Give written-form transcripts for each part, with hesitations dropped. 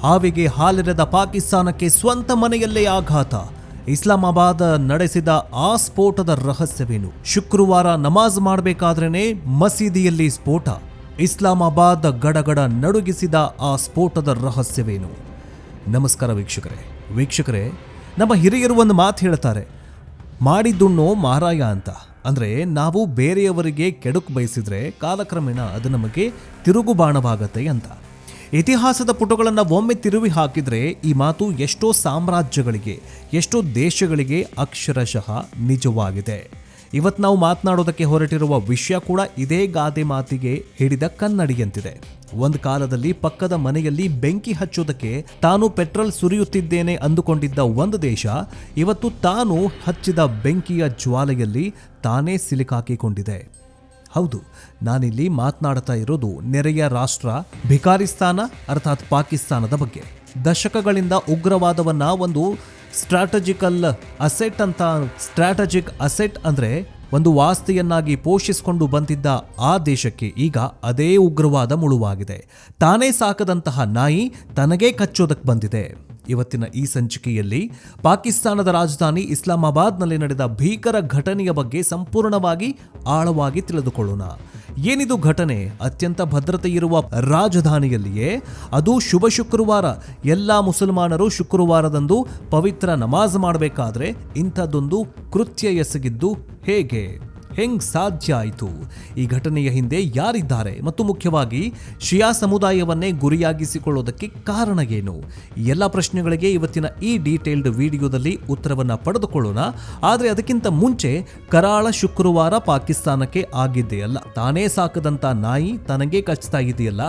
ಹಾವಿಗೆ ಹಾಲೆರೆದ ಪಾಕಿಸ್ತಾನಕ್ಕೆ ಸ್ವಂತ ಮನೆಯಲ್ಲೇ ಆಘಾತ. ಇಸ್ಲಾಮಾಬಾದ್ ನಡೆಸಿದ ಆ ಸ್ಫೋಟದ ರಹಸ್ಯವೇನು? ಶುಕ್ರವಾರ ನಮಾಜ್ ಮಾಡಬೇಕಾದ್ರೇನೆ ಮಸೀದಿಯಲ್ಲಿ ಸ್ಫೋಟ. ಇಸ್ಲಾಮಾಬಾದ್ ಗಡಗಡ ನಡುಗಿಸಿದ ಆ ಸ್ಫೋಟದ ರಹಸ್ಯವೇನು? ನಮಸ್ಕಾರ ವೀಕ್ಷಕರೇ, ನಮ್ಮ ಹಿರಿಯರು ಒಂದು ಮಾತು ಹೇಳ್ತಾರೆ, ಮಾಡಿದ್ದುಣ್ಣೋ ಮಾರಾಯ ಅಂತ. ಅಂದರೆ ನಾವು ಬೇರೆಯವರಿಗೆ ಕೆಡುಕು ಬಯಸಿದ್ರೆ ಕಾಲಕ್ರಮೇಣ ಅದು ನಮಗೆ ತಿರುಗುಬಾಣವಾಗತ್ತೆ ಅಂತ. ಇತಿಹಾಸದ ಪುಟಗಳನ್ನು ಒಮ್ಮೆ ತಿರುವಿ ಹಾಕಿದರೆ ಈ ಮಾತು ಎಷ್ಟೋ ಸಾಮ್ರಾಜ್ಯಗಳಿಗೆ, ಎಷ್ಟೋ ದೇಶಗಳಿಗೆ ಅಕ್ಷರಶಃ ನಿಜವಾಗಿದೆ. ಇವತ್ತು ನಾವು ಮಾತನಾಡೋದಕ್ಕೆ ಹೊರಟಿರುವ ವಿಷಯ ಕೂಡ ಇದೇ ಗಾದೆ ಮಾತಿಗೆ ಹಿಡಿದ ಕನ್ನಡಿಯಂತಿದೆ. ಒಂದು ಕಾಲದಲ್ಲಿ ಪಕ್ಕದ ಮನೆಯಲ್ಲಿ ಬೆಂಕಿ ಹಚ್ಚೋದಕ್ಕೆ ತಾನು ಪೆಟ್ರೋಲ್ ಸುರಿಯುತ್ತಿದ್ದೇನೆ ಅಂದುಕೊಂಡಿದ್ದ ಒಂದು ದೇಶ ಇವತ್ತು ತಾನು ಹಚ್ಚಿದ ಬೆಂಕಿಯ ಜ್ವಾಲೆಯಲ್ಲಿ ತಾನೇ ಸಿಲುಕಾಕಿಕೊಂಡಿದೆ. ಹೌದು, ನಾನಿಲ್ಲಿ ಮಾತನಾಡ್ತಾ ಇರೋದು ನೆರೆಯ ರಾಷ್ಟ್ರ ಭಿಕಾರಿಸ್ತಾನ ಅರ್ಥಾತ್ ಪಾಕಿಸ್ತಾನದ ಬಗ್ಗೆ. ದಶಕಗಳಿಂದ ಉಗ್ರವಾದವನ್ನ ಒಂದು ಸ್ಟ್ರಾಟಜಿಕ್ ಅಸೆಟ್ ಅಂದ್ರೆ ಒಂದು ವಾಸ್ತಿಯನ್ನಾಗಿ ಪೋಷಿಸಿಕೊಂಡು ಬಂದಿದ್ದ ಆ ದೇಶಕ್ಕೆ ಈಗ ಅದೇ ಉಗ್ರವಾದ ಮುಳುವಾಗಿದೆ. ತಾನೇ ಸಾಕದಂತಹ ನಾಯಿ ತನಗೇ ಕಚ್ಚೋದಕ್ಕೆ ಬಂದಿದೆ. ಇವತ್ತಿನ ಈ ಸಂಚಿಕೆಯಲ್ಲಿ ಪಾಕಿಸ್ತಾನದ ರಾಜಧಾನಿ ಇಸ್ಲಾಮಾಬಾದ್ನಲ್ಲಿ ನಡೆದ ಭೀಕರ ಘಟನೆಯ ಬಗ್ಗೆ ಸಂಪೂರ್ಣವಾಗಿ ಆಳವಾಗಿ ತಿಳಿದುಕೊಳ್ಳೋಣ. ಏನಿದು ಘಟನೆ? ಅತ್ಯಂತ ಭದ್ರತೆ ಇರುವ ರಾಜಧಾನಿಯಲ್ಲಿಯೇ, ಅದು ಶುಭ ಶುಕ್ರವಾರ. ಎಲ್ಲ ಮುಸಲ್ಮಾನರು ಶುಕ್ರವಾರದಂದು ಪವಿತ್ರ ನಮಾಜ್ ಮಾಡಬೇಕಾದ್ರೆ ಇಂಥದ್ದೊಂದು ಕೃತ್ಯ ಎಸಗಿದ್ದು ಹೆಂಗ್ ಸಾಧ್ಯ ಆಯಿತು? ಈ ಘಟನೆಯ ಹಿಂದೆ ಯಾರಿದ್ದಾರೆ ಮತ್ತು ಮುಖ್ಯವಾಗಿ ಶಿಯಾ ಸಮುದಾಯವನ್ನೇ ಗುರಿಯಾಗಿಸಿಕೊಳ್ಳೋದಕ್ಕೆ ಕಾರಣ ಏನು? ಎಲ್ಲ ಪ್ರಶ್ನೆಗಳಿಗೆ ಇವತ್ತಿನ ಈ ಡೀಟೇಲ್ಡ್ ವಿಡಿಯೋದಲ್ಲಿ ಉತ್ತರವನ್ನು ಪಡೆದುಕೊಳ್ಳೋಣ. ಆದರೆ ಅದಕ್ಕಿಂತ ಮುಂಚೆ ಕರಾಳ ಶುಕ್ರವಾರ ಪಾಕಿಸ್ತಾನಕ್ಕೆ ಆಗಿದೆಯಲ್ಲ, ತಾನೇ ಸಾಕದಂತ ನಾಯಿ ತನಗೇ ಕಚ್ತಾ ಇದೆಯಲ್ಲ,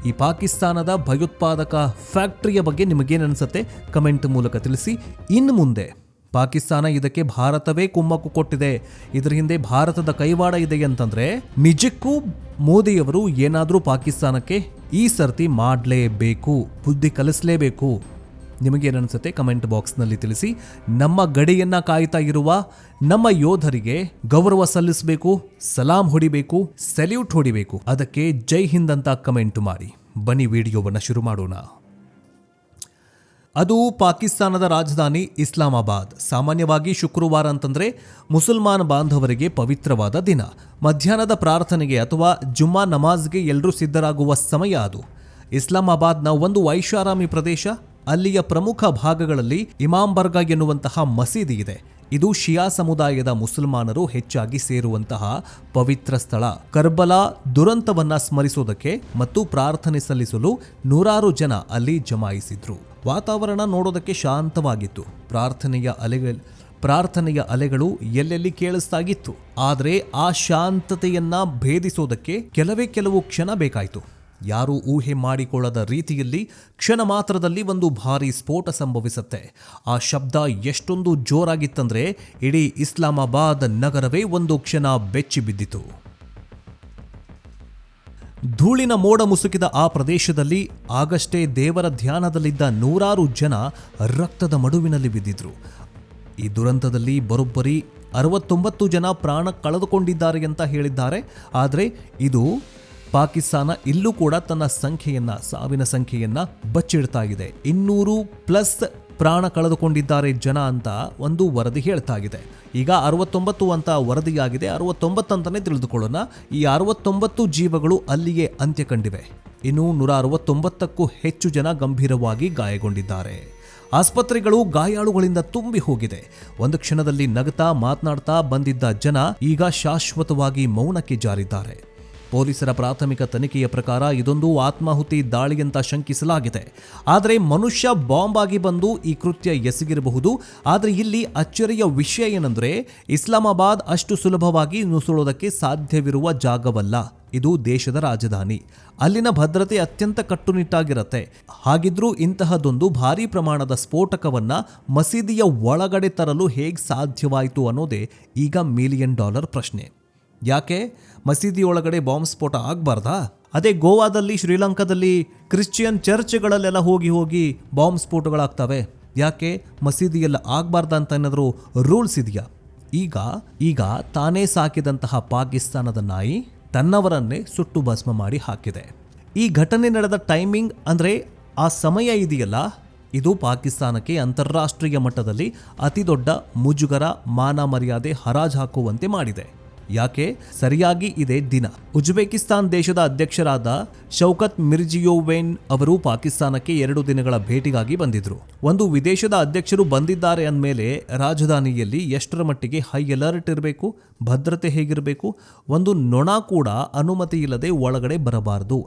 ಈ ಪಾಕಿಸ್ತಾನದ ಭಯೋತ್ಪಾದಕ ಫ್ಯಾಕ್ಟರಿಯ ಬಗ್ಗೆ ನಿಮಗೇನನ್ಸುತ್ತೆ ಕಮೆಂಟ್ ಮೂಲಕ ತಿಳಿಸಿ. ಇನ್ನು ಮುಂದೆ ಪಾಕಿಸ್ತಾನ ಇದಕ್ಕೆ ಭಾರತವೇ ಕುಮ್ಮಕ್ಕು ಕೊಟ್ಟಿದೆ, ಇದರ ಹಿಂದೆ ಭಾರತದ ಕೈವಾಡ ಇದೆ ಅಂತಂದ್ರೆ ನಿಜಕ್ಕೂ ಮೋದಿಯವರು ಏನಾದರೂ ಪಾಕಿಸ್ತಾನಕ್ಕೆ ಈ ಸರ್ತಿ ಮಾಡಲೇಬೇಕು, ಬುದ್ಧಿ ಕಲಿಸಲೇಬೇಕು. ನಿಮಗೇನನ್ಸುತ್ತೆ ಕಮೆಂಟ್ ಬಾಕ್ಸ್ನಲ್ಲಿ ತಿಳಿಸಿ. ನಮ್ಮ ಗಡಿಯನ್ನ ಕಾಯ್ತಾ ಇರುವ ನಮ್ಮ ಯೋಧರಿಗೆ ಗೌರವ ಸಲ್ಲಿಸಬೇಕು, ಸಲಾಂ ಹೊಡಿಬೇಕು, ಸೆಲ್ಯೂಟ್ ಹೊಡಿಬೇಕು. ಅದಕ್ಕೆ ಜೈ ಹಿಂದ್ ಅಂತ ಕಮೆಂಟ್ ಮಾಡಿ. ಬನ್ನಿ ವಿಡಿಯೋವನ್ನು ಶುರು ಮಾಡೋಣ. ಅದು ಪಾಕಿಸ್ತಾನದ ರಾಜಧಾನಿ ಇಸ್ಲಾಮಾಬಾದ್. ಸಾಮಾನ್ಯವಾಗಿ ಶುಕ್ರವಾರ ಅಂತಂದ್ರೆ ಮುಸಲ್ಮಾನ್ ಬಾಂಧವರಿಗೆ ಪವಿತ್ರವಾದ ದಿನ. ಮಧ್ಯಾಹ್ನದ ಪ್ರಾರ್ಥನೆಗೆ ಅಥವಾ ಜುಮ್ಮಾ ನಮಾಜ್ಗೆ ಎಲ್ಲರೂ ಸಿದ್ಧರಾಗುವ ಸಮಯ ಅದು. ಇಸ್ಲಾಮಾಬಾದ್ನ ಒಂದು ಐಷಾರಾಮಿ ಪ್ರದೇಶ. ಅಲ್ಲಿಯ ಪ್ರಮುಖ ಭಾಗಗಳಲ್ಲಿ ಇಮಾಮ್ಬರ್ಗ ಎನ್ನುವಂತಹ ಮಸೀದಿ ಇದೆ. ಇದು ಶಿಯಾ ಸಮುದಾಯದ ಮುಸಲ್ಮಾನರು ಹೆಚ್ಚಾಗಿ ಸೇರುವಂತಹ ಪವಿತ್ರ ಸ್ಥಳ. ಕರ್ಬಲಾ ದುರಂತವನ್ನ ಸ್ಮರಿಸೋದಕ್ಕೆ ಮತ್ತು ಪ್ರಾರ್ಥನೆ ಸಲ್ಲಿಸಲು ನೂರಾರು ಜನ ಅಲ್ಲಿ ಜಮಾಯಿಸಿದ್ರು. ವಾತಾವರಣ ನೋಡೋದಕ್ಕೆ ಶಾಂತವಾಗಿತ್ತು. ಪ್ರಾರ್ಥನೆಯ ಅಲೆಗಳು ಎಲ್ಲೆಲ್ಲಿ ಕೇಳಿಸ್ತಾಗಿತ್ತು. ಆದರೆ ಆ ಶಾಂತತೆಯನ್ನ ಭೇದಿಸೋದಕ್ಕೆ ಕೆಲವು ಕ್ಷಣ ಬೇಕಾಯಿತು. ಯಾರೂ ಊಹೆ ಮಾಡಿಕೊಳ್ಳದ ರೀತಿಯಲ್ಲಿ ಕ್ಷಣ ಮಾತ್ರದಲ್ಲಿ ಒಂದು ಭಾರೀ ಸ್ಫೋಟ ಸಂಭವಿಸುತ್ತೆ. ಆ ಶಬ್ದ ಎಷ್ಟೊಂದು ಜೋರಾಗಿತ್ತಂದ್ರೆ ಇಡೀ ಇಸ್ಲಾಮಾಬಾದ್ ನಗರವೇ ಒಂದು ಕ್ಷಣ ಬೆಚ್ಚಿ ಬಿದ್ದಿತು. ಧೂಳಿನ ಮೋಡ ಮುಸುಕಿದ ಆ ಪ್ರದೇಶದಲ್ಲಿ ಆಗಷ್ಟೇ ದೇವರ ಧ್ಯಾನದಲ್ಲಿದ್ದ ನೂರಾರು ಜನ ರಕ್ತದ ಮಡುವಿನಲ್ಲಿ ಬಿದ್ದಿದ್ರು. ಈ ದುರಂತದಲ್ಲಿ ಬರೋಬ್ಬರಿ 69 ಜನ ಪ್ರಾಣ ಕಳೆದುಕೊಂಡಿದ್ದಾರೆ ಅಂತ ಹೇಳಿದ್ದಾರೆ. ಆದರೆ ಇದು ಪಾಕಿಸ್ತಾನ ಇಲ್ಲೂ ಕೂಡ ತನ್ನ ಸಾವಿನ ಸಂಖ್ಯೆಯನ್ನ ಬಚ್ಚಿಡ್ತಾ ಇದೆ. 200+ ಪ್ರಾಣ ಕಳೆದುಕೊಂಡಿದ್ದಾರೆ ಜನ ಅಂತ ಒಂದು ವರದಿ ಹೇಳ್ತಾ ಇದೆ. ಈಗ 69 ಅಂತ ವರದಿಯಾಗಿದೆ. 69 ಅಂತಾನೆ ತಿಳಿದುಕೊಳ್ಳೋಣ. ಈ 69 ಜೀವಗಳು ಅಲ್ಲಿಯೇ ಅಂತ್ಯ ಕಂಡಿವೆ. ಇನ್ನು 169ಕ್ಕೂ ಹೆಚ್ಚು ಜನ ಗಂಭೀರವಾಗಿ ಗಾಯಗೊಂಡಿದ್ದಾರೆ. ಆಸ್ಪತ್ರೆಗಳು ಗಾಯಾಳುಗಳಿಂದ ತುಂಬಿ ಹೋಗಿದೆ. ಒಂದು ಕ್ಷಣದಲ್ಲಿ ನಗುತ್ತಾ ಮಾತನಾಡ್ತಾ ಬಂದಿದ್ದ ಜನ ಈಗ ಶಾಶ್ವತವಾಗಿ ಮೌನಕ್ಕೆ ಜಾರಿದ್ದಾರೆ. ಪೊಲೀಸರ ಪ್ರಾಥಮಿಕ ತನಿಖೆಯ ಪ್ರಕಾರ ಇದೊಂದು ಆತ್ಮಾಹುತಿ ದಾಳಿ ಅಂತ ಶಂಕಿಸಲಾಗಿದೆ. ಆದರೆ ಮನುಷ್ಯ ಬಾಂಬ್ ಆಗಿ ಬಂದು ಈ ಕೃತ್ಯ ಎಸಗಿರಬಹುದು. ಆದರೆ ಇಲ್ಲಿ ಅಚ್ಚರಿಯ ವಿಷಯ ಏನಂದ್ರೆ ಇಸ್ಲಾಮಾಬಾದ್ ಅಷ್ಟು ಸುಲಭವಾಗಿ ನುಸುಳೋದಕ್ಕೆ ಸಾಧ್ಯವಿರುವ ಜಾಗವಲ್ಲ. ಇದು ದೇಶದ ರಾಜಧಾನಿ. ಅಲ್ಲಿನ ಭದ್ರತೆ ಅತ್ಯಂತ ಕಟ್ಟುನಿಟ್ಟಾಗಿರುತ್ತೆ. ಹಾಗಿದ್ರೂ ಇಂತಹದೊಂದು ಭಾರೀ ಪ್ರಮಾಣದ ಸ್ಫೋಟಕವನ್ನ ಮಸೀದಿಯ ಒಳಗಡೆ ತರಲು ಹೇಗೆ ಸಾಧ್ಯವಾಯಿತು ಅನ್ನೋದೇ ಈಗ $1 ಮಿಲಿಯನ್ ಪ್ರಶ್ನೆ. ಯಾಕೆ ಮಸೀದಿಯೊಳಗಡೆ ಬಾಂಬ್ ಸ್ಫೋಟ ಆಗಬಾರ್ದಾ? ಅದೇ ಗೋವಾದಲ್ಲಿ, ಶ್ರೀಲಂಕಾದಲ್ಲಿ ಕ್ರಿಶ್ಚಿಯನ್ ಚರ್ಚ್ಗಳಲ್ಲೆಲ್ಲ ಹೋಗಿ ಬಾಂಬ್ ಸ್ಫೋಟಗಳಾಗ್ತವೆ. ಯಾಕೆ ಮಸೀದಿಯೆಲ್ಲ ಆಗಬಾರ್ದ ಅಂತ ಏನಾದರೂ ರೂಲ್ಸ್ ಇದೆಯಾ? ಈಗ ತಾನೇ ಸಾಕಿದಂತಹ ಪಾಕಿಸ್ತಾನದ ನಾಯಿ ತನ್ನವರನ್ನೇ ಸುಟ್ಟು ಭಸ್ಮ ಮಾಡಿ ಹಾಕಿದೆ. ಈ ಘಟನೆ ನಡೆದ ಟೈಮಿಂಗ್ ಅಂದರೆ ಆ ಸಮಯ ಇದೆಯಲ್ಲ, ಇದು ಪಾಕಿಸ್ತಾನಕ್ಕೆ ಅಂತಾರಾಷ್ಟ್ರೀಯ ಮಟ್ಟದಲ್ಲಿ ಅತಿ ದೊಡ್ಡ ಮುಜುಗರ, ಮಾನ ಮರ್ಯಾದೆ ಹರಾಜು ಹಾಕುವಂತೆ ಮಾಡಿದೆ. ಯಾಕೆ? ಸರಿಯಾಗಿ ಇದೇ ದಿನ ಉಜ್ಬೇಕಿಸ್ತಾನ್ ದೇಶದ ಅಧ್ಯಕ್ಷರಾದ ಶೌಕತ್ ಮಿರ್ಜಿಯೋವೆನ್ ಅವರು ಪಾಕಿಸ್ತಾನಕ್ಕೆ 2 ದಿನಗಳ ಭೇಟಿಗಾಗಿ ಬಂದಿದ್ರು. ಒಂದು ವಿದೇಶದ ಅಧ್ಯಕ್ಷರು ಬಂದಿದ್ದಾರೆ ಅಂದಮೇಲೆ ರಾಜಧಾನಿಯಲ್ಲಿ ಎಷ್ಟರ ಮಟ್ಟಿಗೆ ಹೈ ಅಲರ್ಟ್ ಇರಬೇಕು, ಭದ್ರತೆ ಹೇಗಿರಬೇಕು, ಒಂದು ನೊಣ ಕೂಡ ಅನುಮತಿ ಇಲ್ಲದೆ ಒಳಗಡೆ ಬರಬಾರದು,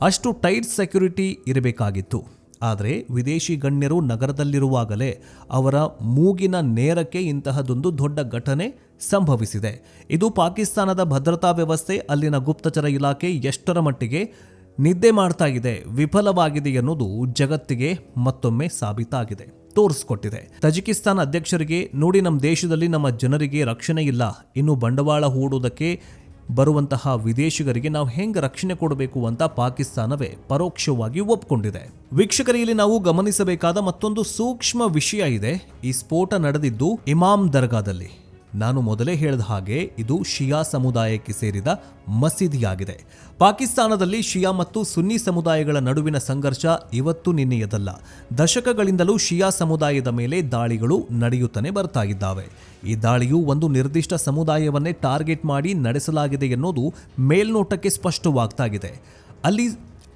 ಅಷ್ಟು ಟೈಟ್ ಸೆಕ್ಯುರಿಟಿ ಇರಬೇಕಾಗಿತ್ತು. ಆದರೆ ವಿದೇಶಿ ಗಣ್ಯರು ನಗರದಲ್ಲಿರುವಾಗಲೇ ಅವರ ಮೂಗಿನ ನೇರಕ್ಕೆ ಇಂತಹದೊಂದು ದೊಡ್ಡ ಘಟನೆ ಸಂಭವಿಸಿದೆ. ಇದು ಪಾಕಿಸ್ತಾನದ ಭದ್ರತಾ ವ್ಯವಸ್ಥೆ, ಅಲ್ಲಿನ ಗುಪ್ತಚರ ಇಲಾಖೆ ಎಷ್ಟರ ಮಟ್ಟಿಗೆ ನಿದ್ದೆ ಮಾಡ್ತಾ ಇದೆ, ವಿಫಲವಾಗಿದೆ ಎನ್ನುವುದು ಜಗತ್ತಿಗೆ ಮತ್ತೊಮ್ಮೆ ಸಾಬೀತಾಗಿದೆ, ತೋರಿಸ್ಕೊಟ್ಟಿದೆ. ತಜಿಕಿಸ್ತಾನ್ ಅಧ್ಯಕ್ಷರಿಗೆ ನೋಡಿ, ನಮ್ಮ ದೇಶದಲ್ಲಿ ನಮ್ಮ ಜನರಿಗೆ ರಕ್ಷಣೆ ಇಲ್ಲ, ಇನ್ನು ಬಂಡವಾಳ ಹೂಡುವುದಕ್ಕೆ ಬರುವಂತಹ ವಿದೇಶಿಗರಿಗೆ ನಾವು ಹೆಂಗೆ ರಕ್ಷಣೆ ಕೊಡಬೇಕು ಅಂತ ಪಾಕಿಸ್ತಾನವೇ ಪರೋಕ್ಷವಾಗಿ ಒಪ್ಕೊಂಡಿದೆ. ವೀಕ್ಷಕರೇ, ಇಲ್ಲಿ ನಾವು ಗಮನಿಸಬೇಕಾದ ಮತ್ತೊಂದು ಸೂಕ್ಷ್ಮ ವಿಷಯ ಇದೆ. ಈ ಸ್ಫೋಟ ನಡೆದಿದ್ದು ಇಮಾಮ್ ದರ್ಗಾದಲ್ಲಿ. ನಾನು ಮೊದಲೇ ಹೇಳಿದ ಹಾಗೆ ಇದು ಶಿಯಾ ಸಮುದಾಯಕ್ಕೆ ಸೇರಿದ ಮಸೀದಿಯಾಗಿದೆ. ಪಾಕಿಸ್ತಾನದಲ್ಲಿ ಶಿಯಾ ಮತ್ತು ಸುನ್ನಿ ಸಮುದಾಯಗಳ ನಡುವಿನ ಸಂಘರ್ಷ ಇವತ್ತು ನಿನ್ನೆಯದಲ್ಲ. ದಶಕಗಳಿಂದಲೂ ಶಿಯಾ ಸಮುದಾಯದ ಮೇಲೆ ದಾಳಿಗಳು ನಡೆಯುತ್ತಲೇ ಬರ್ತಾ ಇದ್ದಾವೆ. ಈ ದಾಳಿಯು ಒಂದು ನಿರ್ದಿಷ್ಟ ಸಮುದಾಯವನ್ನೇ ಟಾರ್ಗೆಟ್ ಮಾಡಿ ನಡೆಸಲಾಗಿದೆ ಎನ್ನುವುದು ಮೇಲ್ನೋಟಕ್ಕೆ ಸ್ಪಷ್ಟವಾಗ್ತಾ ಇದೆ. ಅಲ್ಲಿ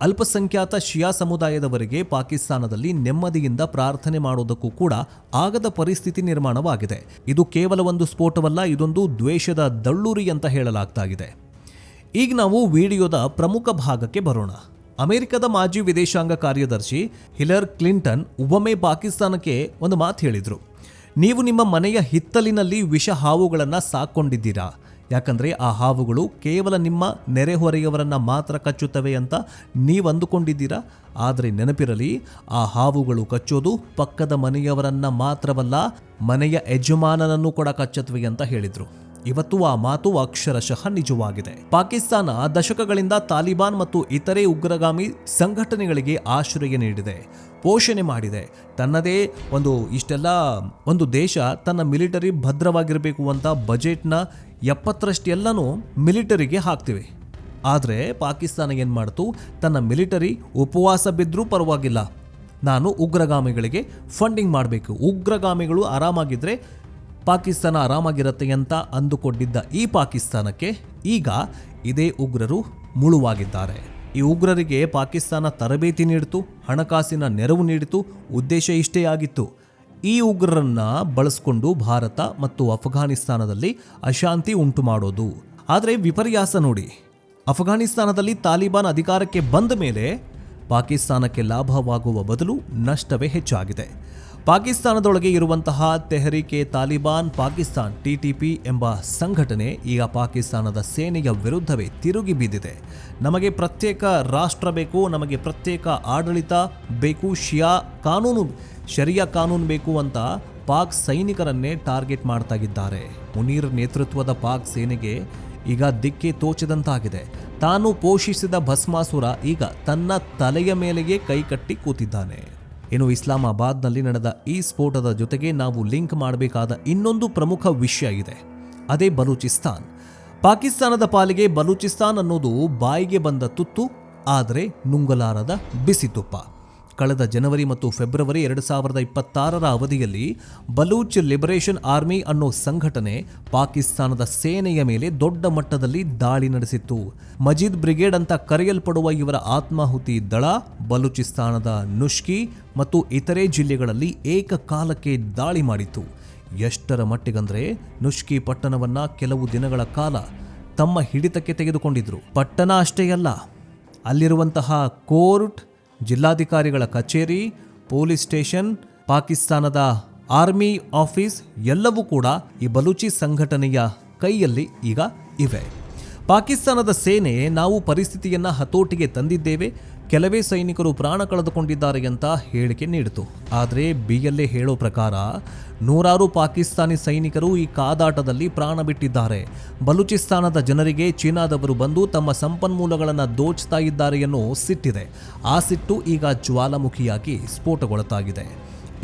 ಅಲ್ಪಸಂಖ್ಯಾತ ಶಿಯಾ ಸಮುದಾಯದವರಿಗೆ ಪಾಕಿಸ್ತಾನದಲ್ಲಿ ನೆಮ್ಮದಿಯಿಂದ ಪ್ರಾರ್ಥನೆ ಮಾಡೋದಕ್ಕೂ ಕೂಡ ಆಗದ ಪರಿಸ್ಥಿತಿ ನಿರ್ಮಾಣವಾಗಿದೆ. ಇದು ಕೇವಲ ಒಂದು ಸ್ಫೋಟವಲ್ಲ, ಇದೊಂದು ದ್ವೇಷದ ದಳ್ಳೂರಿ ಅಂತ ಹೇಳಲಾಗ್ತಾ ಇದೆ. ಈಗ ನಾವು ವಿಡಿಯೋದ ಪ್ರಮುಖ ಭಾಗಕ್ಕೆ ಬರೋಣ. ಅಮೆರಿಕದ ಮಾಜಿ ವಿದೇಶಾಂಗ ಕಾರ್ಯದರ್ಶಿ ಹಿಲರ್ ಕ್ಲಿಂಟನ್ ಒಮ್ಮೆ ಪಾಕಿಸ್ತಾನಕ್ಕೆ ಒಂದು ಮಾತು ಹೇಳಿದರು. ನೀವು ನಿಮ್ಮ ಮನೆಯ ಹಿತ್ತಲಿನಲ್ಲಿ ವಿಷ ಹಾವುಗಳನ್ನು ಸಾಕೊಂಡಿದ್ದೀರಾ, ಯಾಕಂದರೆ ಆ ಹಾವುಗಳು ಕೇವಲ ನಿಮ್ಮ ನೆರೆಹೊರೆಯವರನ್ನು ಮಾತ್ರ ಕಚ್ಚುತ್ತವೆ ಅಂತ ನೀವು ಅಂದುಕೊಂಡಿದ್ದೀರಾ. ಆದರೆ ನೆನಪಿರಲಿ, ಆ ಹಾವುಗಳು ಕಚ್ಚೋದು ಪಕ್ಕದ ಮನೆಯವರನ್ನು ಮಾತ್ರವಲ್ಲ, ಮನೆಯ ಯಜಮಾನನನ್ನು ಕೂಡ ಕಚ್ಚುತ್ತವೆ ಅಂತ ಹೇಳಿದರು. ಇವತ್ತು ಆ ಮಾತು ಅಕ್ಷರಶಃ ನಿಜವಾಗಿದೆ. ಪಾಕಿಸ್ತಾನ ದಶಕಗಳಿಂದ ತಾಲಿಬಾನ್ ಮತ್ತು ಇತರೆ ಉಗ್ರಗಾಮಿ ಸಂಘಟನೆಗಳಿಗೆ ಆಶ್ರಯ ನೀಡಿದೆ, ಪೋಷಣೆ ಮಾಡಿದೆ. ತನ್ನದೇ ಇಷ್ಟೆಲ್ಲ ಒಂದು ದೇಶ ತನ್ನ ಮಿಲಿಟರಿ ಭದ್ರವಾಗಿರಬೇಕು ಅಂತ ಬಜೆಟ್ನ 70% ಮಿಲಿಟರಿಗೆ ಹಾಕ್ತಿವೆ. ಆದರೆ ಪಾಕಿಸ್ತಾನ ಏನು ಮಾಡ್ತು, ತನ್ನ ಮಿಲಿಟರಿ ಉಪವಾಸ ಬಿದ್ದರೂ ಪರವಾಗಿಲ್ಲ, ನಾನು ಉಗ್ರಗಾಮಿಗಳಿಗೆ ಫಂಡಿಂಗ್ ಮಾಡಬೇಕು, ಉಗ್ರಗಾಮಿಗಳು ಆರಾಮಾಗಿದ್ದರೆ ಪಾಕಿಸ್ತಾನ ಆರಾಮಾಗಿರುತ್ತೆ ಅಂತ ಅಂದುಕೊಂಡಿದ್ದ ಈ ಪಾಕಿಸ್ತಾನಕ್ಕೆ ಈಗ ಇದೇ ಉಗ್ರರು ಮುಳುವಾಗಿದ್ದಾರೆ. ಈ ಉಗ್ರರಿಗೆ ಪಾಕಿಸ್ತಾನ ತರಬೇತಿ ನೀಡಿತು, ಹಣಕಾಸಿನ ನೆರವು ನೀಡಿತು. ಉದ್ದೇಶ ಇಷ್ಟೇ ಆಗಿತ್ತು, ಈ ಉಗ್ರರನ್ನ ಬಳಸಿಕೊಂಡು ಭಾರತ ಮತ್ತು ಅಫ್ಘಾನಿಸ್ತಾನದಲ್ಲಿ ಅಶಾಂತಿ ಉಂಟು ಮಾಡೋದು. ಆದರೆ ವಿಪರ್ಯಾಸ ನೋಡಿ, ಅಫ್ಘಾನಿಸ್ತಾನದಲ್ಲಿ ತಾಲಿಬಾನ್ ಅಧಿಕಾರಕ್ಕೆ ಬಂದ ಮೇಲೆ ಪಾಕಿಸ್ತಾನಕ್ಕೆ ಲಾಭವಾಗುವ ಬದಲು ನಷ್ಟವೇ ಹೆಚ್ಚಾಗಿದೆ. ಪಾಕಿಸ್ತಾನದೊಳಗೆ ಇರುವಂತಹ ತೆಹರೀಕೆ ತಾಲಿಬಾನ್ ಪಾಕಿಸ್ತಾನ್ TTP ಎಂಬ ಸಂಘಟನೆ ಈಗ ಪಾಕಿಸ್ತಾನದ ಸೇನೆಯ ವಿರುದ್ಧವೇ ತಿರುಗಿ ಬಿದ್ದಿದೆ. ನಮಗೆ ಪ್ರತ್ಯೇಕ ರಾಷ್ಟ್ರ ಬೇಕು, ನಮಗೆ ಪ್ರತ್ಯೇಕ ಆಡಳಿತ ಬೇಕು, ಶರಿಯಾ ಕಾನೂನು ಬೇಕು ಅಂತ ಪಾಕ್ ಸೈನಿಕರನ್ನೇ ಟಾರ್ಗೆಟ್ ಮಾಡ್ತಾ ಇದ್ದಾರೆ. ಮುನೀರ್ ನೇತೃತ್ವದ ಪಾಕ್ ಸೇನೆಗೆ ಈಗ ದಿಕ್ಕೆ ತೋಚದಂತಾಗಿದೆ. ತಾನು ಪೋಷಿಸಿದ ಭಸ್ಮಾಸುರ ಈಗ ತನ್ನ ತಲೆಯ ಮೇಲೆಯೇ ಕೈಕಟ್ಟಿ ಕೂತಿದ್ದಾನೆ. ಇನ್ನು ಇಸ್ಲಾಮಾಬಾದ್ನಲ್ಲಿ ನಡೆದ ಈ ಸ್ಫೋಟದ ಜೊತೆಗೆ ನಾವು ಲಿಂಕ್ ಮಾಡಬೇಕಾದ ಇನ್ನೊಂದು ಪ್ರಮುಖ ವಿಷಯ ಇದೆ, ಅದೇ ಬಲೂಚಿಸ್ತಾನ್. ಪಾಕಿಸ್ತಾನದ ಪಾಲಿಗೆ ಬಲೂಚಿಸ್ತಾನ್ ಅನ್ನೋದು ಬಾಯಿಗೆ ಬಂದ ತುತ್ತು, ಆದರೆ ನುಂಗಲಾರದ ಬಿಸಿ ತುಪ್ಪ. ಕಳೆದ ಜನವರಿ ಮತ್ತು ಫೆಬ್ರವರಿ 2026ರ ಅವಧಿಯಲ್ಲಿ ಬಲೂಚ್ ಲಿಬರೇಷನ್ ಆರ್ಮಿ ಅನ್ನೋ ಸಂಘಟನೆ ಪಾಕಿಸ್ತಾನದ ಸೇನೆಯ ಮೇಲೆ ದೊಡ್ಡ ಮಟ್ಟದಲ್ಲಿ ದಾಳಿ ನಡೆಸಿತ್ತು. ಮಜೀದ್ ಬ್ರಿಗೇಡ್ ಅಂತ ಕರೆಯಲ್ಪಡುವ ಇವರ ಆತ್ಮಾಹುತಿ ದಳ ಬಲೂಚಿಸ್ತಾನದ ನುಷ್ಕಿ ಮತ್ತು ಇತರೆ ಜಿಲ್ಲೆಗಳಲ್ಲಿ ಏಕಕಾಲಕ್ಕೆ ದಾಳಿ ಮಾಡಿತ್ತು. ಎಷ್ಟರ ಮಟ್ಟಿಗಂದ್ರೆ ನುಷ್ಕಿ ಪಟ್ಟಣವನ್ನ ಕೆಲವು ದಿನಗಳ ಕಾಲ ತಮ್ಮ ಹಿಡಿತಕ್ಕೆ ತೆಗೆದುಕೊಂಡಿದ್ರು. ಪಟ್ಟಣ ಅಷ್ಟೇ ಅಲ್ಲ, ಅಲ್ಲಿರುವಂತಹ ಕೋರ್ಟ್, ಜಿಲ್ಲಾಧಿಕಾರಿಗಳ ಕಚೇರಿ, ಪೊಲೀಸ್ ಸ್ಟೇಷನ್, ಪಾಕಿಸ್ತಾನದ ಆರ್ಮಿ ಆಫೀಸ್ ಎಲ್ಲವೂ ಕೂಡ ಈ ಬಲೂಚಿ ಸಂಘಟನೆಯ ಕೈಯಲ್ಲಿ ಈಗ ಇವೆ. ಪಾಕಿಸ್ತಾನದ ಸೇನೆ ನಾವು ಪರಿಸ್ಥಿತಿಯನ್ನು ಹತೋಟಿಗೆ ತಂದಿದ್ದೇವೆ, ಕೆಲವೇ ಸೈನಿಕರು ಪ್ರಾಣ ಕಳೆದುಕೊಂಡಿದ್ದಾರೆ ಅಂತ ಹೇಳಿಕೆ ನೀಡಿತು. ಆದರೆ BLA ಹೇಳೋ ಪ್ರಕಾರ ನೂರಾರು ಪಾಕಿಸ್ತಾನಿ ಸೈನಿಕರು ಈ ಕಾದಾಟದಲ್ಲಿ ಪ್ರಾಣ ಬಿಟ್ಟಿದ್ದಾರೆ. ಬಲೂಚಿಸ್ತಾನದ ಜನರಿಗೆ ಚೀನಾದವರು ಬಂದು ತಮ್ಮ ಸಂಪನ್ಮೂಲಗಳನ್ನು ದೋಚ್ತಾ ಇದ್ದಾರೆ ಎನ್ನೋ ಸಿಟ್ಟಿದೆ. ಆ ಸಿಟ್ಟು ಈಗ ಜ್ವಾಲಾಮುಖಿಯಾಗಿ ಸ್ಫೋಟಗೊಳ್ಳುತ್ತಾಗಿದೆ.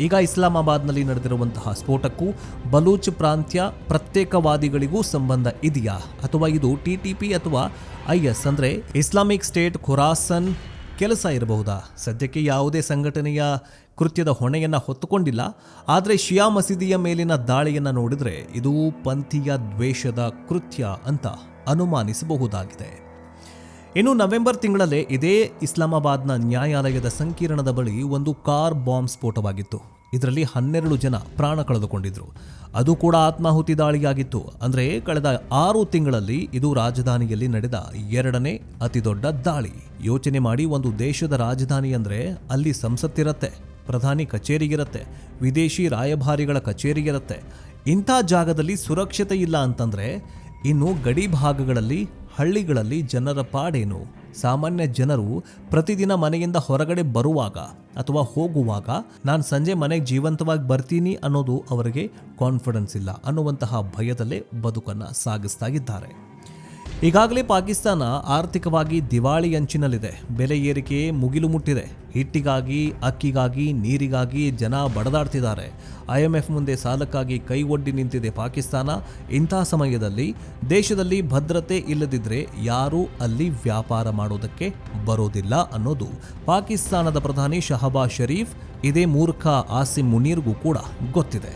ಈಗ ಇಸ್ಲಾಮಾಬಾದ್ನಲ್ಲಿ ನಡೆದಿರುವಂತಹ ಸ್ಫೋಟಕ್ಕೂ ಬಲೂಚ್ ಪ್ರಾಂತ್ಯ ಪ್ರತ್ಯೇಕವಾದಿಗಳಿಗೂ ಸಂಬಂಧ ಇದೆಯಾ, ಅಥವಾ ಇದು TTP ಅಥವಾ IS ಅಂದರೆ ಇಸ್ಲಾಮಿಕ್ ಸ್ಟೇಟ್ ಖುರಾಸನ್ ಕೆಲಸ ಇರಬಹುದಾ? ಸದ್ಯಕ್ಕೆ ಯಾವುದೇ ಸಂಘಟನೆಯ ಕೃತ್ಯದ ಹೊಣೆಯನ್ನು ಹೊತ್ತುಕೊಂಡಿಲ್ಲ. ಆದರೆ ಶಿಯಾ ಮಸೀದಿಯ ಮೇಲಿನ ದಾಳಿಯನ್ನು ನೋಡಿದರೆ ಇದು ಪಂಥೀಯ ದ್ವೇಷದ ಕೃತ್ಯ ಅಂತ ಅನುಮಾನಿಸಬಹುದಾಗಿದೆ. ಇನ್ನು ನವೆಂಬರ್ ತಿಂಗಳಲ್ಲೇ ಇದೇ ಇಸ್ಲಾಮಾಬಾದ್ನ ನ್ಯಾಯಾಲಯದ ಸಂಕೀರ್ಣದ ಬಳಿ ಒಂದು ಕಾರ್ ಬಾಂಬ್ ಸ್ಫೋಟವಾಗಿತ್ತು. ಇದರಲ್ಲಿ 12 ಜನ ಪ್ರಾಣ ಕಳೆದುಕೊಂಡಿದ್ರು. ಅದು ಕೂಡ ಆತ್ಮಾಹುತಿ ದಾಳಿಯಾಗಿತ್ತು. ಅಂದರೆ ಕಳೆದ 6 ತಿಂಗಳಲ್ಲಿ ಇದು ರಾಜಧಾನಿಯಲ್ಲಿ ನಡೆದ 2ನೇ ಅತಿ ದೊಡ್ಡ ದಾಳಿ. ಯೋಚನೆ ಮಾಡಿ, ಒಂದು ದೇಶದ ರಾಜಧಾನಿ ಅಂದರೆ ಅಲ್ಲಿ ಸಂಸತ್ತಿರತ್ತೆ, ಪ್ರಧಾನಿ ಕಚೇರಿ ಇರುತ್ತೆ, ವಿದೇಶಿ ರಾಯಭಾರಿಗಳ ಕಚೇರಿ ಇರುತ್ತೆ. ಇಂಥ ಜಾಗದಲ್ಲಿ ಸುರಕ್ಷತೆ ಇಲ್ಲ ಅಂತಂದರೆ ಇನ್ನು ಗಡಿ ಭಾಗಗಳಲ್ಲಿ, ಹಳ್ಳಿಗಳಲ್ಲಿ ಜನರ ಪಾಡೇನು? ಸಾಮಾನ್ಯ ಜನರು ಪ್ರತಿದಿನ ಮನೆಯಿಂದ ಹೊರಗಡೆ ಬರುವಾಗ ಅಥವಾ ಹೋಗುವಾಗ ನಾನು ಸಂಜೆ ಮನೆಗೆ ಜೀವಂತವಾಗಿ ಬರ್ತೀನಿ ಅನ್ನೋದು ಅವರಿಗೆ ಕಾನ್ಫಿಡೆನ್ಸ್ ಇಲ್ಲ ಅನ್ನುವಂತಹ ಭಯದಲ್ಲೇ ಬದುಕನ್ನು ಸಾಗಿಸ್ತಾ ಇದ್ದಾರೆ. ಈಗಾಗಲೇ ಪಾಕಿಸ್ತಾನ ಆರ್ಥಿಕವಾಗಿ ದಿವಾಳಿ ಅಂಚಿನಲ್ಲಿದೆ. ಬೆಲೆ ಏರಿಕೆ ಮುಗಿಲು ಮುಟ್ಟಿದೆ. ಹಿಟ್ಟಿಗಾಗಿ, ಅಕ್ಕಿಗಾಗಿ, ನೀರಿಗಾಗಿ ಜನ ಬಡದಾಡ್ತಿದ್ದಾರೆ. IMF ಮುಂದೆ ಸಾಲಕ್ಕಾಗಿ ಕೈ ಒಡ್ಡಿ ನಿಂತಿದೆ ಪಾಕಿಸ್ತಾನ. ಇಂಥ ಸಮಯದಲ್ಲಿ ದೇಶದಲ್ಲಿ ಭದ್ರತೆ ಇಲ್ಲದಿದ್ದರೆ ಯಾರೂ ಅಲ್ಲಿ ವ್ಯಾಪಾರ ಮಾಡೋದಕ್ಕೆ ಬರೋದಿಲ್ಲ ಅನ್ನೋದು ಪಾಕಿಸ್ತಾನದ ಪ್ರಧಾನಿ ಶಹಬಾಜ್ ಶರೀಫ್, ಇದೇ ಮೂರ್ಖ ಆಸಿಮ್ ಮುನೀರ್ಗೂ ಕೂಡ ಗೊತ್ತಿದೆ.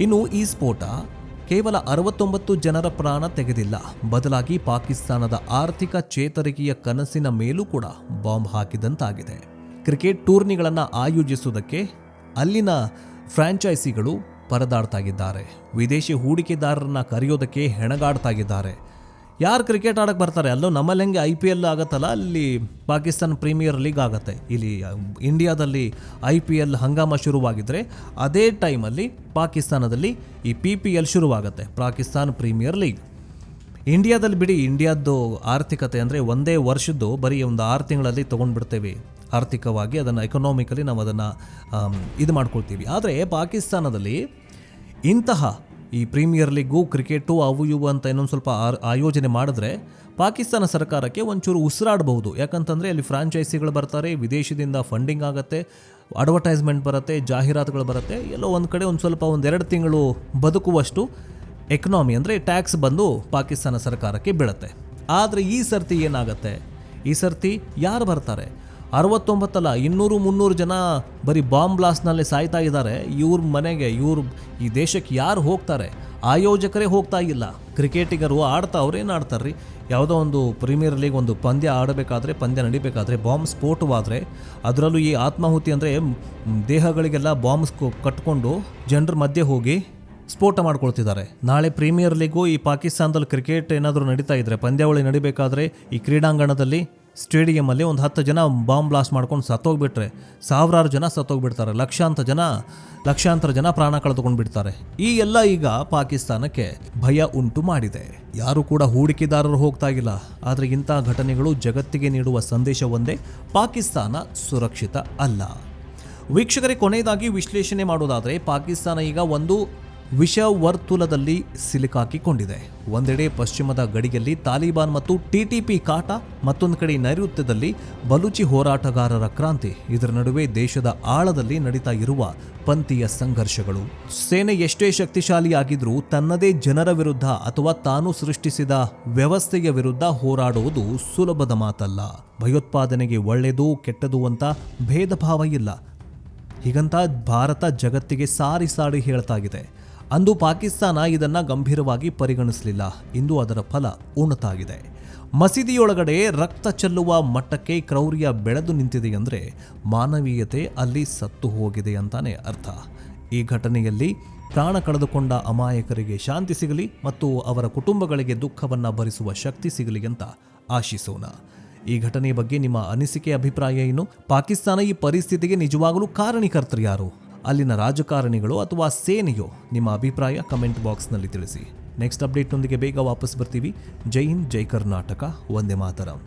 ಇನ್ನು ಈ ಸ್ಫೋಟ ಕೇವಲ 69 ಜನರ ಪ್ರಾಣ ತೆಗೆದಿಲ್ಲ, ಬದಲಾಗಿ ಪಾಕಿಸ್ತಾನದ ಆರ್ಥಿಕ ಚೇತರಿಕೆಯ ಕನಸಿನ ಮೇಲೂ ಕೂಡ ಬಾಂಬ್ ಹಾಕಿದಂತಾಗಿದೆ. ಕ್ರಿಕೆಟ್ ಟೂರ್ನಿಗಳನ್ನು ಆಯೋಜಿಸುವುದಕ್ಕೆ ಅಲ್ಲಿನ ಫ್ರಾಂಚೈಸಿಗಳು ಪರದಾಡ್ತಾಗಿದ್ದಾರೆ. ವಿದೇಶಿ ಹೂಡಿಕೆದಾರರನ್ನ ಕರೆಯೋದಕ್ಕೆ ಹೆಣಗಾಡ್ತಾಗಿದ್ದಾರೆ. ಯಾರು ಕ್ರಿಕೆಟ್ ಆಡಕ್ಕೆ ಬರ್ತಾರೆ? ಅಲ್ಲೋ ನಮ್ಮಲ್ಲಿ ಹೆಂಗೆ IPL ಆಗತ್ತಲ್ಲ, ಅಲ್ಲಿ ಪಾಕಿಸ್ತಾನ ಪ್ರೀಮಿಯರ್ ಲೀಗ್ ಆಗತ್ತೆ. ಇಲ್ಲಿ ಇಂಡಿಯಾದಲ್ಲಿ IPL ಹಂಗಾಮ ಶುರುವಾಗಿದ್ದರೆ ಅದೇ ಟೈಮಲ್ಲಿ ಪಾಕಿಸ್ತಾನದಲ್ಲಿ ಈ PPL ಶುರುವಾಗುತ್ತೆ, ಪಾಕಿಸ್ತಾನ ಪ್ರೀಮಿಯರ್ ಲೀಗ್. ಇಂಡಿಯಾದಲ್ಲಿ ಬಿಡಿ, ಇಂಡಿಯಾದ್ದು ಆರ್ಥಿಕತೆ ಅಂದರೆ ಒಂದೇ ವರ್ಷದ್ದು ಬರೀ ಒಂದು 6 ತಿಂಗಳಲ್ಲಿ ತೊಗೊಂಡ್ಬಿಡ್ತೇವೆ. ಆರ್ಥಿಕವಾಗಿ ಅದನ್ನು ಎಕನಾಮಿಕಲಿ ನಾವು ಅದನ್ನು ಇದು ಮಾಡ್ಕೊಳ್ತೀವಿ. ಆದರೆ ಪಾಕಿಸ್ತಾನದಲ್ಲಿ ಇಂತಹ ಈ ಪ್ರೀಮಿಯರ್ ಲೀಗು, ಕ್ರಿಕೆಟು, ಅವು ಇವು ಅಂತ ಇನ್ನೊಂದು ಸ್ವಲ್ಪ ಆಯೋಜನೆ ಮಾಡಿದ್ರೆ ಪಾಕಿಸ್ತಾನ ಸರ್ಕಾರಕ್ಕೆ ಒಂಚೂರು ಉಸಿರಾಡಬಹುದು. ಯಾಕಂತಂದರೆ ಅಲ್ಲಿ ಫ್ರಾಂಚೈಸಿಗಳು ಬರ್ತಾರೆ, ವಿದೇಶದಿಂದ ಫಂಡಿಂಗ್ ಆಗುತ್ತೆ, ಅಡ್ವರ್ಟೈಸ್ಮೆಂಟ್ ಬರುತ್ತೆ, ಜಾಹೀರಾತುಗಳು ಬರುತ್ತೆ. ಎಲ್ಲೋ ಒಂದು ಕಡೆ ಒಂದು ಸ್ವಲ್ಪ 1-2 ತಿಂಗಳು ಬದುಕುವಷ್ಟು ಎಕನಾಮಿ ಅಂದರೆ ಟ್ಯಾಕ್ಸ್ ಬಂದು ಪಾಕಿಸ್ತಾನ ಸರ್ಕಾರಕ್ಕೆ ಬೀಳುತ್ತೆ. ಆದರೆ ಈ ಸರ್ತಿ ಏನಾಗುತ್ತೆ? ಈ ಸರ್ತಿ ಯಾರು ಬರ್ತಾರೆ? 69 ಅಲ್ಲ, 200-300 ಜನ ಬರೀ ಬಾಂಬ್ ಬ್ಲಾಸ್ಟ್ನಲ್ಲಿ ಸಾಯ್ತಾ ಇದ್ದಾರೆ. ಇವ್ರ ಮನೆಗೆ, ಈ ದೇಶಕ್ಕೆ ಯಾರು ಹೋಗ್ತಾರೆ? ಆಯೋಜಕರೇ ಹೋಗ್ತಾ ಇಲ್ಲ. ಕ್ರಿಕೆಟಿಗರು ಅವ್ರೇನು ಆಡ್ತಾರ್ರಿ? ಯಾವುದೋ ಒಂದು ಪ್ರೀಮಿಯರ್ ಲೀಗ್ ಒಂದು ಪಂದ್ಯ ಪಂದ್ಯ ನಡಿಬೇಕಾದ್ರೆ ಬಾಂಬ್ ಸ್ಫೋಟವಾದರೆ, ಅದರಲ್ಲೂ ಈ ಆತ್ಮಾಹುತಿ ಅಂದರೆ ದೇಹಗಳಿಗೆಲ್ಲ ಬಾಂಬ್ಸ್ ಕಟ್ಕೊಂಡು ಜನರ ಮಧ್ಯೆ ಹೋಗಿ ಸ್ಫೋಟ ಮಾಡ್ಕೊಳ್ತಿದ್ದಾರೆ. ನಾಳೆ ಪ್ರೀಮಿಯರ್ ಲೀಗು ಈ ಪಾಕಿಸ್ತಾನದಲ್ಲಿ ಕ್ರಿಕೆಟ್ ಏನಾದರೂ ನಡೀತಾ ಇದ್ರೆ, ಪಂದ್ಯಾವಳಿ ನಡಿಬೇಕಾದ್ರೆ ಈ ಕ್ರೀಡಾಂಗಣದಲ್ಲಿ ಸ್ಟೇಡಿಯಮಲ್ಲಿ ಒಂದು 10 ಜನ ಬಾಂಬ್ ಬ್ಲಾಸ್ಟ್ ಮಾಡ್ಕೊಂಡು ಸತ್ತೋಗ್ಬಿಟ್ರೆ ಸಾವಿರಾರು ಜನ ಸತ್ತೋಗ್ಬಿಡ್ತಾರೆ, ಲಕ್ಷಾಂತರ ಜನ ಪ್ರಾಣ ಕಳೆದುಕೊಂಡು ಬಿಡ್ತಾರೆ. ಈ ಎಲ್ಲ ಈಗ ಪಾಕಿಸ್ತಾನಕ್ಕೆ ಭಯ ಉಂಟು ಮಾಡಿದೆ. ಯಾರು ಕೂಡ ಹೂಡಿಕೆದಾರರು ಹೋಗ್ತಾ ಇಲ್ಲ. ಆದರೆ ಇಂಥ ಘಟನೆಗಳು ಜಗತ್ತಿಗೆ ನೀಡುವ ಸಂದೇಶ ಒಂದೇ: ಪಾಕಿಸ್ತಾನ ಸುರಕ್ಷಿತ ಅಲ್ಲ. ವೀಕ್ಷಕರೇ, ಕೊನೆಯದಾಗಿ ವಿಶ್ಲೇಷಣೆ ಮಾಡೋದಾದರೆ ಪಾಕಿಸ್ತಾನ ಈಗ ಒಂದು ವಿಷವರ್ತುಲದಲ್ಲಿ ಸಿಲುಕಾಕಿಕೊಂಡಿದೆ. ಒಂದೆಡೆ ಪಶ್ಚಿಮದ ಗಡಿಯಲ್ಲಿ ತಾಲಿಬಾನ್ ಮತ್ತು TTP ಕಾಟ, ಮತ್ತೊಂದು ಕಡೆ ನೈಋತ್ಯದಲ್ಲಿ ಬಲೂಚಿ ಹೋರಾಟಗಾರರ ಕ್ರಾಂತಿ. ಇದರ ನಡುವೆ ದೇಶದ ಆಳದಲ್ಲಿ ನಡೀತಾ ಇರುವ ಪಂಥೀಯ ಸಂಘರ್ಷಗಳು. ಸೇನೆ ಎಷ್ಟೇ ಶಕ್ತಿಶಾಲಿಯಾಗಿದ್ರೂ ತನ್ನದೇ ಜನರ ವಿರುದ್ಧ ಅಥವಾ ತಾನು ಸೃಷ್ಟಿಸಿದ ವ್ಯವಸ್ಥೆಯ ವಿರುದ್ಧ ಹೋರಾಡುವುದು ಸುಲಭದ ಮಾತಲ್ಲ. ಭಯೋತ್ಪಾದನೆಗೆ ಒಳ್ಳೆಯದು ಕೆಟ್ಟದು ಅಂತ ಭೇದ ಭಾವ ಇಲ್ಲ. ಹೀಗಂತ ಭಾರತ ಜಗತ್ತಿಗೆ ಸಾರಿ ಹೇಳ್ತಾಗಿದೆ. ಅಂದು ಪಾಕಿಸ್ತಾನ ಇದನ್ನು ಗಂಭೀರವಾಗಿ ಪರಿಗಣಿಸಲಿಲ್ಲ. ಇಂದು ಅದರ ಫಲ ಉಣತಾಗಿದೆ. ಮಸೀದಿಯೊಳಗಡೆ ರಕ್ತ ಚೆಲ್ಲುವ ಮಟ್ಟಕ್ಕೆ ಕ್ರೌರ್ಯ ಬೆಳೆದು ನಿಂತಿದೆ ಅಂದರೆ ಮಾನವೀಯತೆ ಅಲ್ಲಿ ಸತ್ತು ಹೋಗಿದೆ ಅಂತಾನೆ ಅರ್ಥ. ಈ ಘಟನೆಯಲ್ಲಿ ಪ್ರಾಣ ಕಳೆದುಕೊಂಡ ಅಮಾಯಕರಿಗೆ ಶಾಂತಿ ಸಿಗಲಿ ಮತ್ತು ಅವರ ಕುಟುಂಬಗಳಿಗೆ ದುಃಖವನ್ನು ಭರಿಸುವ ಶಕ್ತಿ ಸಿಗಲಿ ಅಂತ ಆಶಿಸೋಣ. ಈ ಘಟನೆಯ ಬಗ್ಗೆ ನಿಮ್ಮ ಅನಿಸಿಕೆ, ಅಭಿಪ್ರಾಯ ಏನು? ಪಾಕಿಸ್ತಾನ ಈ ಪರಿಸ್ಥಿತಿಗೆ ನಿಜವಾಗಲೂ ಕಾರಣೀಕರ್ತರು ಯಾರು? ಅಲ್ಲಿನ ರಾಜಕಾರಣಿಗಳು ಅಥವಾ ಸೇನೆಯೋ? ನಿಮ್ಮ ಅಭಿಪ್ರಾಯ ಕಮೆಂಟ್ ಬಾಕ್ಸ್ನಲ್ಲಿ ತಿಳಿಸಿ. ನೆಕ್ಸ್ಟ್ ಅಪ್ಡೇಟ್ನೊಂದಿಗೆ ಬೇಗ ವಾಪಸ್ ಬರ್ತೀವಿ. ಜೈ ಹಿಂದ್, ಜೈ ಕರ್ನಾಟಕ, ವಂದೇ ಮಾತರಂ.